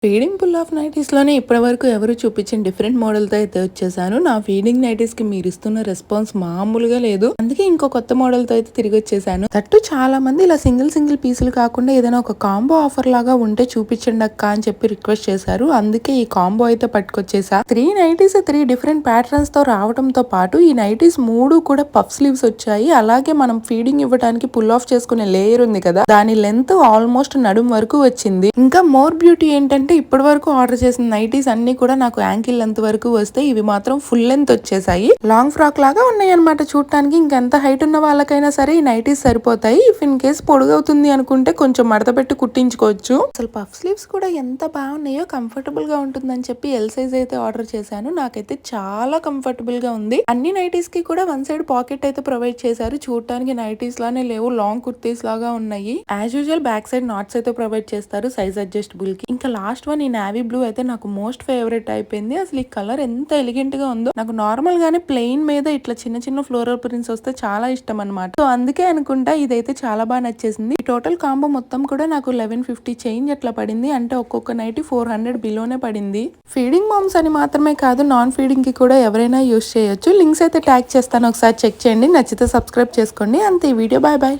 Feeding pull off నైటీస్‌లోనే ఇప్పటివరకు ఎవరు చూపించని different మోడల్‌తో అయితే వచ్చేసాను. నా ఫీడింగ్ నైటీస్‌కి మీరిస్తున్న రెస్పాన్స్ మామూలుగా లేదు. అందుకే ఇంకో కొత్త మోడల్‌తో అయితే తిరిగొచ్చేసాను. దట్టు చాలా మంది ఇలా సింగిల్ పీసులు కాకుండా ఏదైనా ఒక కాంబో ఆఫర్ లాగా ఉంటే చూపించండి అక్క అని చెప్పి రిక్వెస్ట్ చేశారు. అందుకే ఈ కాంబో అయితే పట్టుకొచ్చేసా. 3 నైటీస్ 3 డిఫరెంట్ ప్యాటర్న్స్‌తో రావడంతో పాటు ఈ నైటీస్ 3 కూడా పఫ్ స్లీవ్స్ వచ్చాయి. అలాగే మనం ఫీడింగ్ ఇవ్వడానికి పుల్ ఆఫ్ చేసుకునే లేయర్ ఉంది కదా, దాని లెంత్ ఆల్మోస్ట్ నడుం వరకు వచ్చింది. ఇంకా మోర్ బ్యూటీ ఏంటంటే ఇప్పటి వరకు ఆర్డర్ చేసిన నైటీస్ అన్ని కూడా నాకు యాంకిల్ లెంత్ వరకు వస్తే ఇవి మాత్రం ఫుల్ లెంత్ వచ్చేసాయి. లాంగ్ ఫ్రాక్ లాగా ఉన్నాయి అనమాట చూడటానికి. ఇంకెంత హైట్ ఉన్న వాళ్ళకైనా సరే ఈ నైటీస్ సరిపోతాయి. ఇఫ్ ఇన్ కేస్ పొడుగవుతుంది అనుకుంటే కొంచెం మడత పెట్టి కుట్టించుకోవచ్చు. అసలు పఫ్ స్లీవ్స్ కూడా ఎంత బాగున్నాయో, కంఫర్టబుల్ గా ఉంటుందని చెప్పి ఎల్ సైజ్ అయితే ఆర్డర్ చేశాను. నాకైతే చాలా కంఫర్టబుల్ గా ఉంది. అన్ని నైటీస్ కి కూడా వన్ సైడ్ పాకెట్ అయితే ప్రొవైడ్ చేశారు. చూడటానికి నైటీస్ లానే లేవు, లాంగ్ కుర్తీస్ లాగా ఉన్నాయి. As usual back side knots అయితే ప్రొవైడ్ చేస్తారు సైజ్ అడ్జస్టబుల్ కి. ఇంకా లాస్ట్ వన్ ఈ నావీ బ్లూ అయితే నాకు మోస్ట్ ఫేవరెట్ అయిపోయింది. అసలు ఈ కలర్ ఎంత ఎలిగెంట్ గా ఉందో. నాకు నార్మల్ గానే ప్లెయిన్ మీద ఇట్లా చిన్న ఫ్లోరల్ ప్రింట్స్ వస్తే చాలా ఇష్టం అనమాట. సో అందుకే అనుకుంటా ఇదైతే చాలా బాగా నచ్చేసింది. ఈ టోటల్ కాంబో మొత్తం కూడా నాకు 1150 చేంజ్ అట్లా పడింది. అంటే ఒక్కొక్క నైట్ 400 బిలోనే పడింది. ఫీడింగ్ మామ్స్ అని మాత్రమే కాదు, నాన్ ఫీడింగ్ కి కూడా ఎవరైనా యూస్ చేయొచ్చు. లింక్స్ అయితే ట్యాగ్ చేస్తాను, ఒకసారి చెక్ చేయండి. నచ్చితే సబ్స్క్రైబ్ చేసుకోండి. అంతే ఈ వీడియో. Bye bye.